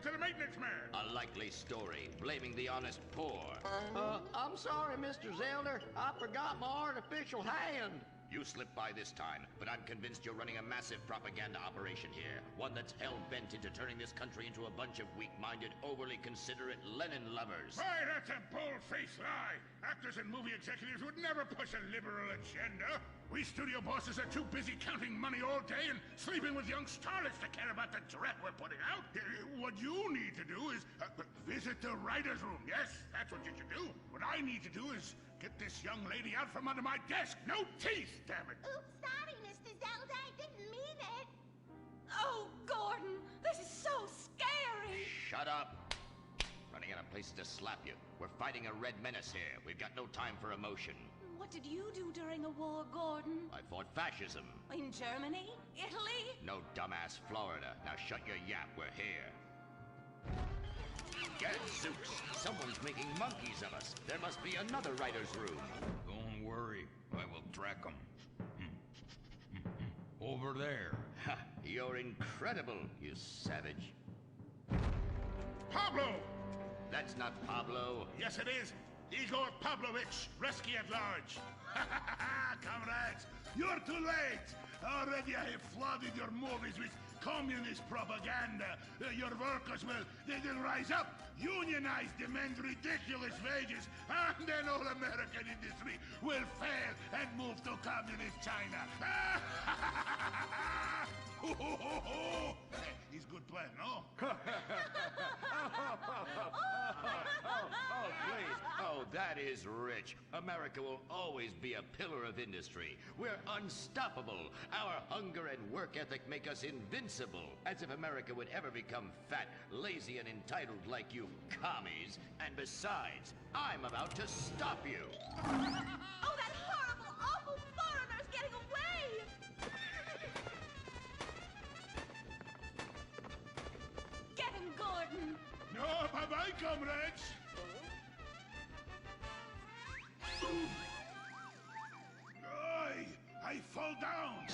to the maintenance man. A likely story, blaming the honest poor. I'm sorry, Mr. Zelder. I forgot my artificial hand. You slipped by this time, but I'm convinced you're running a massive propaganda operation here. One that's hell-bent into turning this country into a bunch of weak-minded, overly considerate Lenin lovers. Why, that's a bold-faced lie. Actors and movie executives would never push a liberal agenda. We studio bosses are too busy counting money all day and sleeping with young starlets to care about the threat we're putting out. What you need to do is visit the writer's room. Yes, that's what you should do. What I need to do is get this young lady out from under my desk. No teeth, damn it. Oops, sorry, Mr. Zelda. I didn't mean it. Oh, Gordon, this is so scary. Shut up. Running out of places to slap you. We're fighting a red menace here. We've got no time for emotion. What did you do during a war, Gordon? I fought fascism. In Germany? Italy? No, dumbass, Florida. Now shut your yap, we're here. Gadzooks! Someone's making monkeys of us. There must be another writer's room. Don't worry, I will track them. Over there. Ha! You're incredible, you savage. Pablo! That's not Pablo. Yes, it is. Igor Pavlovich, Rescue at Large. Comrades, you're too late. Already I have flooded your movies with communist propaganda. Your workers they'll rise up, unionize, demand ridiculous wages, and then all American industry will fail and move to communist China. He's good plan, no? Oh, please. Oh, that is rich. America will always be a pillar of industry. We're unstoppable. Our hunger and work ethic make us invincible. As if America would ever become fat, lazy, and entitled like you commies. And besides, I'm about to stop you. Oh, that horrible, awful foreigner's getting away! Get him, Gordon! No, bye-bye, comrades. I fall down.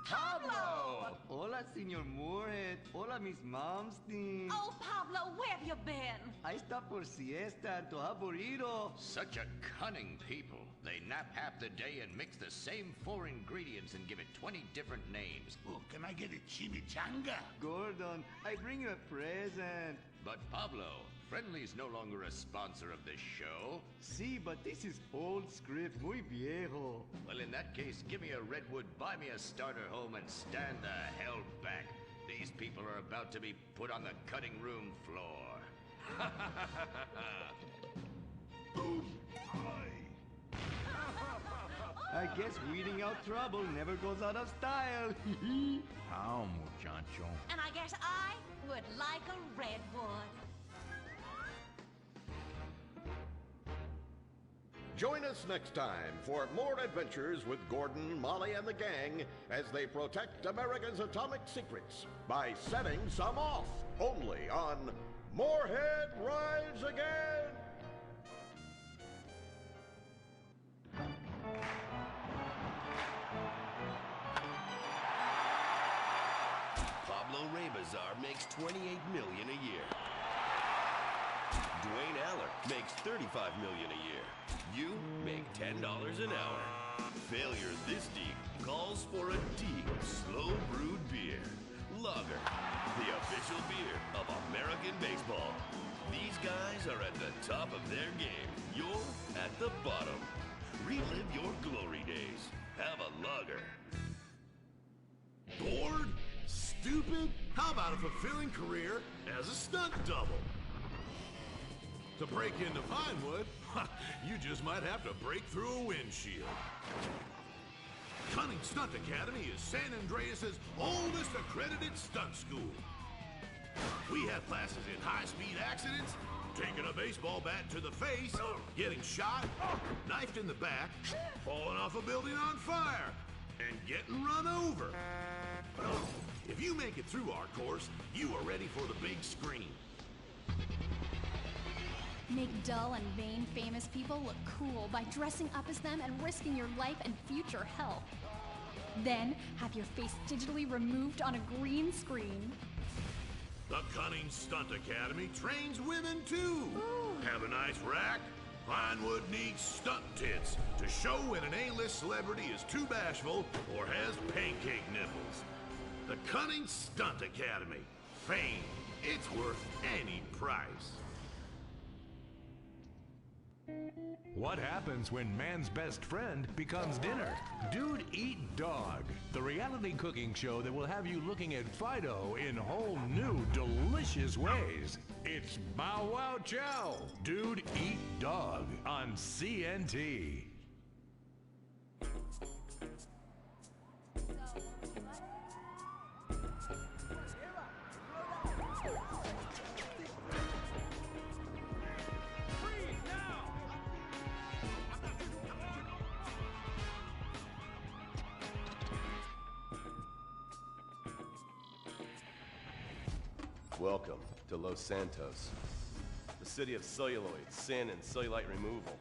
Pablo! Hola, Senor Moorhead. Hola, Miss Momstein. Oh, Pablo, where have you been? I stopped for siesta and to have burrito. Such a cunning people. They nap half the day and mix the same 4 ingredients and give it 20 different names. Oh, can I get a chimichanga? Gordon, I bring you a present. But Pablo, Friendly's no longer a sponsor of this show. Sí, but this is old script, muy viejo. Well, in that case, give me a redwood, buy me a starter home, and stand the hell back. These people are about to be put on the cutting room floor. I guess weeding out trouble never goes out of style. How, muchacho? And I guess I would like a redwood. Join us next time for more adventures with Gordon, Molly, and the gang as they protect America's atomic secrets by setting some off. Only on Moorhead Rides Again! Pablo Rebazar makes $28 million a year. Dwayne Aller makes $35 million a year. You make $10 an hour. Failure this deep calls for a deep, slow-brewed beer. Lager, the official beer of American baseball. These guys are at the top of their game. You're at the bottom. Relive your glory days. Have a lager. Bored? Stupid? How about a fulfilling career as a stunt double? To break into Vinewood, you just might have to break through a windshield. Cunning Stunt Academy is San Andreas' oldest accredited stunt school. We have classes in high-speed accidents, taking a baseball bat to the face, getting shot, knifed in the back, falling off a building on fire, and getting run over. If you make it through our course, you are ready for the big screen. Make dull and vain famous people look cool by dressing up as them and risking your life and future health. Then, have your face digitally removed on a green screen. The Cunning Stunt Academy trains women too. Have a nice rack? Find wood needs stunt tits to show when an A-list celebrity is too bashful or has pancake nipples. The Cunning Stunt Academy. Fame. It's worth any price. What happens when man's best friend becomes dinner? Dude Eat Dog, the reality cooking show that will have you looking at Fido in whole new, delicious ways. It's Bow Wow Chow, Dude Eat Dog on CNT. Welcome to Los Santos, the city of celluloid, sin, and cellulite removal.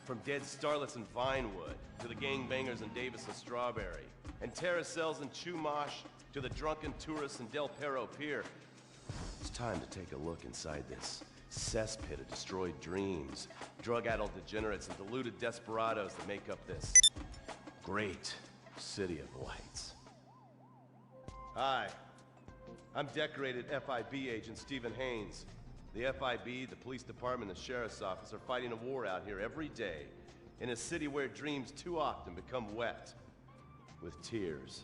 From dead starlets in Vinewood, to the gangbangers in Davis and Strawberry, and terracels in Chumash, to the drunken tourists in Del Perro Pier. It's time to take a look inside this cesspit of destroyed dreams, drug-addled degenerates, and deluded desperados that make up this great city of lights. Hi. I'm decorated FIB agent Stephen Haynes. The FIB, the police department, and the sheriff's office are fighting a war out here every day in a city where dreams too often become wet with tears.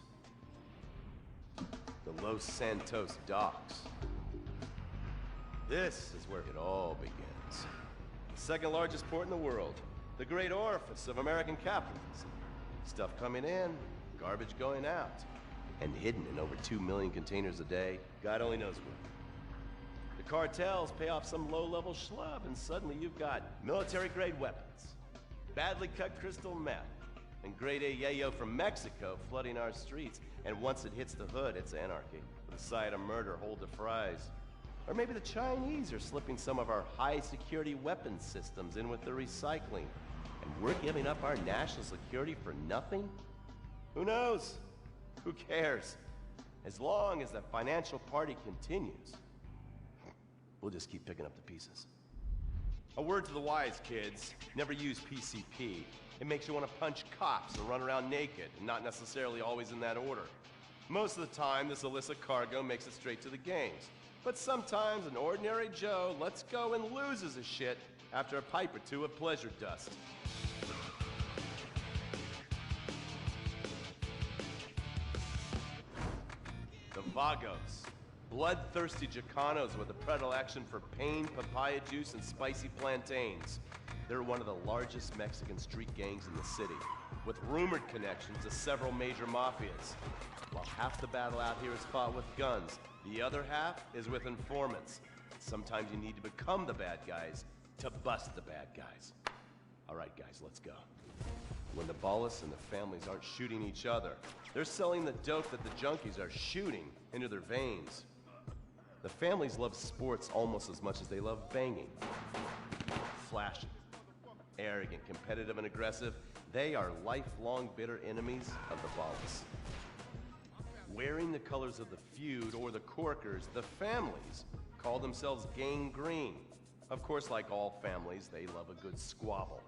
The Los Santos docks. This is where it all begins. The second largest port in the world, the great orifice of American capitalism. Stuff coming in, garbage going out. And hidden in over 2 million containers a day, God only knows where. The cartels pay off some low-level schlub, and suddenly you've got military-grade weapons, badly cut crystal meth, and grade A yayo from Mexico flooding our streets. And once it hits the hood, it's anarchy, with a side of murder hold to fries. Or maybe the Chinese are slipping some of our high-security weapons systems in with the recycling, and we're giving up our national security for nothing? Who knows? Who cares? As long as the financial party continues, we'll just keep picking up the pieces. A word to the wise, kids. Never use PCP. It makes you want to punch cops and run around naked, and not necessarily always in that order. Most of the time, this illicit cargo makes it straight to the gangs. But sometimes an ordinary Joe lets go and loses his shit after a pipe or two of pleasure dust. Vagos, bloodthirsty Chicanos with a predilection for pain, papaya juice, and spicy plantains. They're one of the largest Mexican street gangs in the city, with rumored connections to several major mafias. While half the battle out here is fought with guns, the other half is with informants. Sometimes you need to become the bad guys to bust the bad guys. All right, guys, let's go. When the Ballas and the families aren't shooting each other, they're selling the dope that the junkies are shooting into their veins. The families love sports almost as much as they love banging. Flashy, arrogant, competitive, and aggressive, they are lifelong bitter enemies of the Ballas. Wearing the colors of the feud or the corkers, the families call themselves Gang Green. Of course, like all families, they love a good squabble.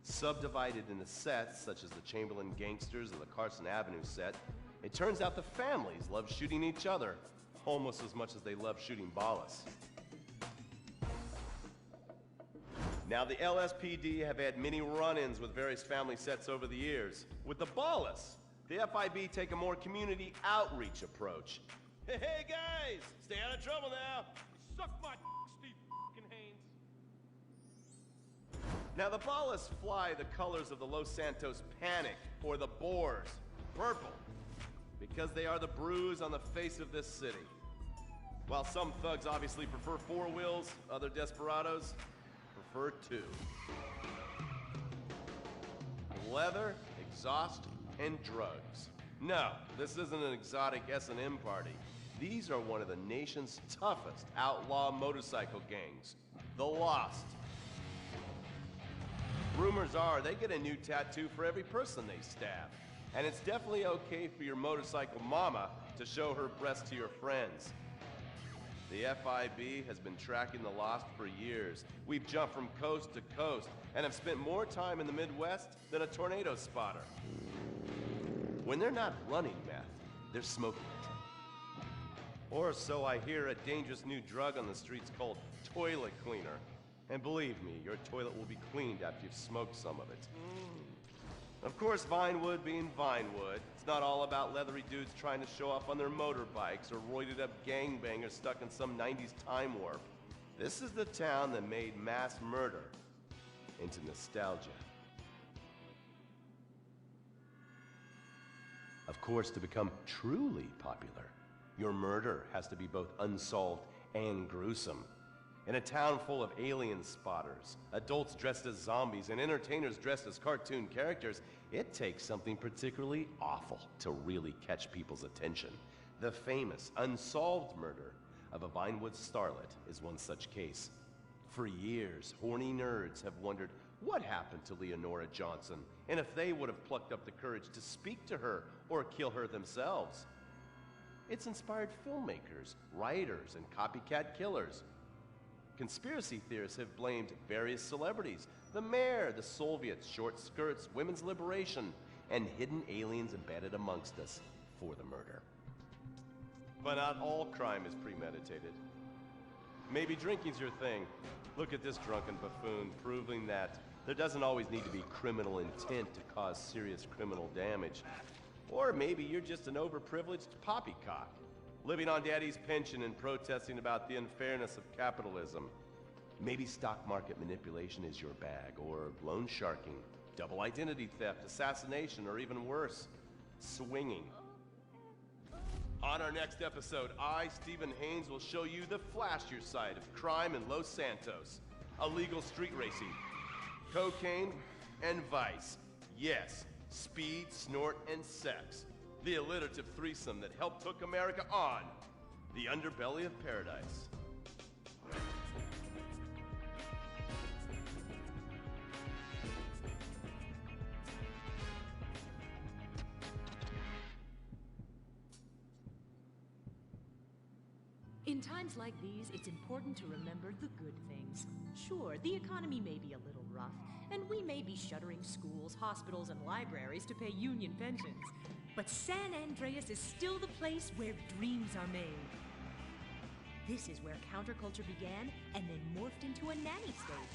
Subdivided into sets, such as the Chamberlain Gangsters or the Carson Avenue set, it turns out the families love shooting each other almost as much as they love shooting Ballas. Now, the LSPD have had many run-ins with various family sets over the years. With the Ballas, the FIB take a more community outreach approach. Hey guys, stay out of trouble now. Suck my Steve Haynes. Now, the Ballas fly the colors of the Los Santos Panic, or the Boers, purple, because they are the bruise on the face of this city. While some thugs obviously prefer 4 wheels, other desperados prefer 2. Leather, exhaust, and drugs. No, this isn't an exotic S&M party. These are one of the nation's toughest outlaw motorcycle gangs, the Lost. Rumors are they get a new tattoo for every person they stab. And it's definitely okay for your motorcycle mama to show her breast to your friends. The FIB has been tracking the Lost for years. We've jumped from coast to coast and have spent more time in the Midwest than a tornado spotter. When they're not running meth, they're smoking it. Or so I hear, a dangerous new drug on the streets called toilet cleaner. And believe me, your toilet will be cleaned after you've smoked some of it. Of course, Vinewood being Vinewood, it's not all about leathery dudes trying to show off on their motorbikes or roided up gangbangers stuck in some 90s time warp. This is the town that made mass murder into nostalgia. Of course, to become truly popular, your murder has to be both unsolved and gruesome. In a town full of alien spotters, adults dressed as zombies, and entertainers dressed as cartoon characters, it takes something particularly awful to really catch people's attention. The famous, unsolved murder of a Vinewood starlet is one such case. For years, horny nerds have wondered what happened to Leonora Johnson, and if they would have plucked up the courage to speak to her or kill her themselves. It's inspired filmmakers, writers, and copycat killers. Conspiracy theorists have blamed various celebrities, the mayor, the Soviets, short skirts, women's liberation, and hidden aliens embedded amongst us for the murder. But not all crime is premeditated. Maybe drinking's your thing. Look at this drunken buffoon, proving that there doesn't always need to be criminal intent to cause serious criminal damage. Or maybe you're just an overprivileged poppycock, living on daddy's pension and protesting about the unfairness of capitalism. Maybe stock market manipulation is your bag, or loan sharking, double identity theft, assassination, or even worse, swinging. On our next episode, I, Stephen Haynes, will show you the flashier side of crime in Los Santos. Illegal street racing, cocaine, and vice. Yes, speed, snort, and sex. The alliterative threesome that helped hook America on the underbelly of paradise. In times like these, it's important to remember the good things. Sure, the economy may be a little rough, and we may be shuttering schools, hospitals, and libraries to pay union pensions. But San Andreas is still the place where dreams are made. This is where counterculture began and then morphed into a nanny state.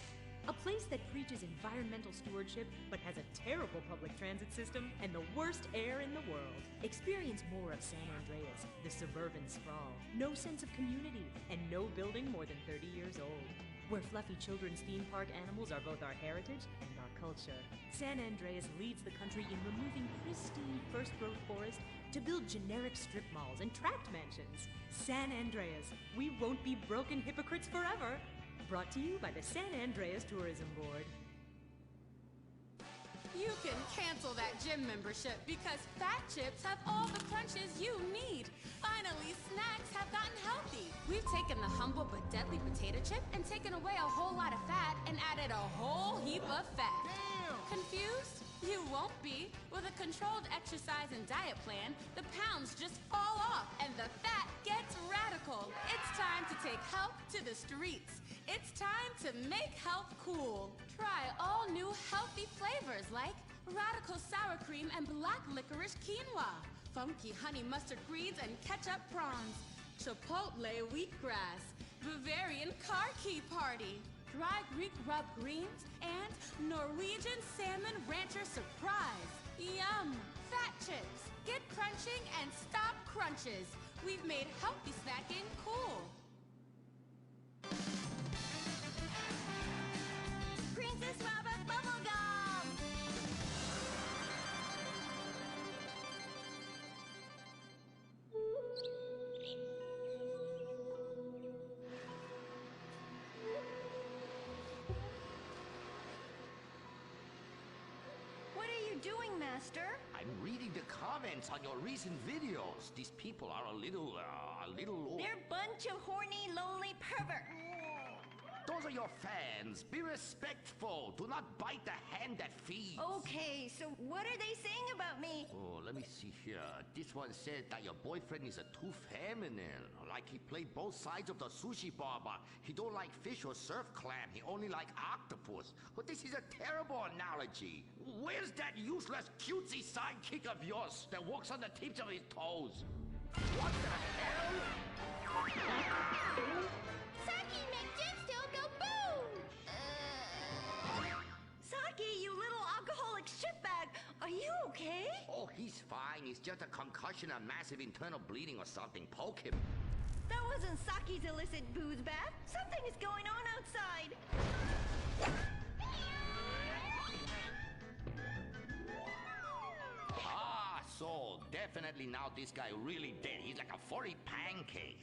A place that preaches environmental stewardship but has a terrible public transit system and the worst air in the world. Experience more of San Andreas, the suburban sprawl. No sense of community and no building more than 30 years old. Where fluffy children's theme park animals are both our heritage and our culture. San Andreas leads the country in removing pristine first-growth forest to build generic strip malls and tract mansions. San Andreas, we won't be broken hypocrites forever. Brought to you by the San Andreas Tourism Board. You can cancel that gym membership because Fat Chips have all the crunches you need. Finally, snacks have gotten healthy. We've taken the humble but deadly potato chip and taken away a whole lot of fat and added a whole heap of fat. Damn! Confused? You won't be. With a controlled exercise and diet plan, the pounds just fall off and the fat gets radical. It's time to take health to the streets. It's time to make health cool. Try all new healthy flavors like radical sour cream and black licorice quinoa, funky honey mustard greens and ketchup prawns, chipotle wheatgrass, Bavarian car key party, dry Greek rub greens, and Norwegian salmon rancher surprise. Yum! Fat Chips. Get crunching and stop crunches. We've made healthy snacking cool. Princess Robert Bubblegum! What are you doing, Master? I'm reading the comments on your recent videos. These people are a little... They're a bunch of horny, lonely perverts. those are your fans. Be respectful. Do not bite the hand that feeds. Okay, so what are they saying about me? Oh, let me see here. This one said that your boyfriend is too feminine. Like he played both sides of the sushi bar, but he don't like fish or surf clam. He only like octopus. But this is a terrible analogy. Where's that useless cutesy sidekick of yours that walks on the tips of his toes? What the hell? Saki, make Gemstone go boom! Saki, you little alcoholic shitbag, are you okay? Oh, he's fine. It's just a concussion and massive internal bleeding or something. Poke him. That wasn't Saki's illicit booze bath. Something is going on outside. Ah, so definitely now this guy really dead. He's like a 40 pancake.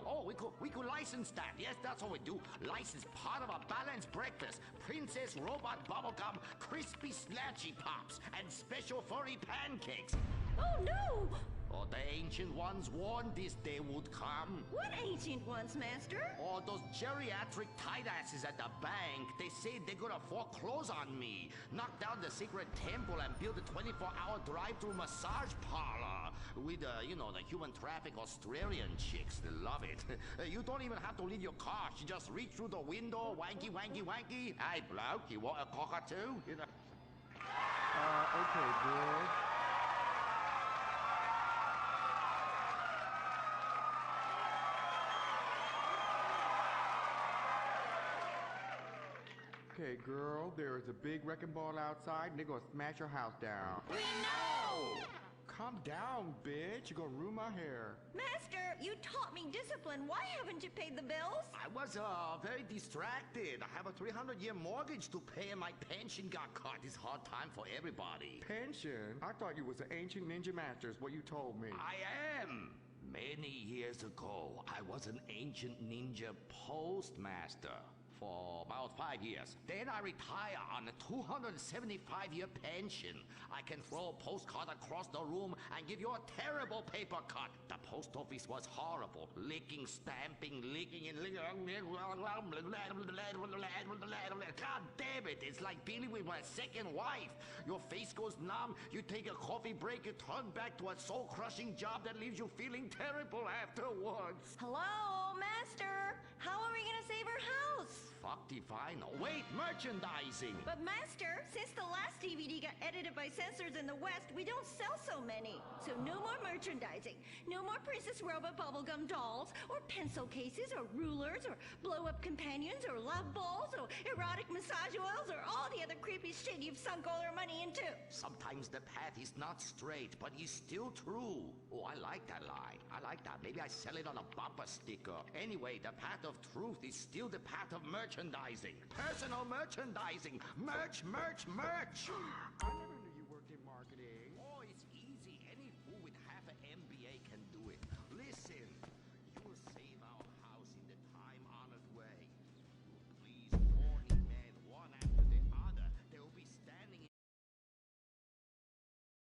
Oh, we could license that. Yes, that's what we do. License part of a balanced breakfast. Princess Robot Bubblegum, Crispy Snatchy Pops, and special furry pancakes. Oh no! Oh, the ancient ones warned this day would come. What ancient ones, Master? Oh, those geriatric tight asses at the bank. They say they're gonna foreclose on me, knock down the secret temple, and build a 24-hour drive-through massage parlor with, you know, the human traffic Australian chicks. They love it. You don't even have to leave your car. You just reach through the window, wanky, wanky, wanky. Hey, bloke, you want a cockatoo? You know. Okay, girl. Okay, girl, there is a big wrecking ball outside, and they're gonna smash your house down. We know! Calm down, bitch. You're gonna ruin my hair. Master, you taught me discipline. Why haven't you paid the bills? I was very distracted. I have a 300-year mortgage to pay, and my pension got cut. It's hard time for everybody. Pension? I thought you was an ancient ninja master, is what you told me. I am. Many years ago, I was an ancient ninja postmaster for about 5 years. Then I retire on a 275-year pension. I can throw a postcard across the room and give you a terrible paper cut. The post office was horrible. Licking, stamping, licking, and licking. God damn it, it's like dealing with my second wife. Your face goes numb, you take a coffee break, you turn back to a soul-crushing job that leaves you feeling terrible afterwards. Hello, Master. How are we gonna save our house? Fuck define. Wait, merchandising. But Master, since the last DVD got edited by censors in the West, we don't sell so many. So no more merchandising. No more Princess Robot bubblegum dolls, or pencil cases, or rulers, or blow-up companions, or love balls, or erotic massage oils, or all the other creepy shit you've sunk all our money into. Sometimes the path is not straight, but is still true. Oh, I like that line. I like that. Maybe I sell it on a bumper sticker. Anyway, the path of truth is still the path of merchandising. Personal merchandising. Merch, merch, merch. I never knew you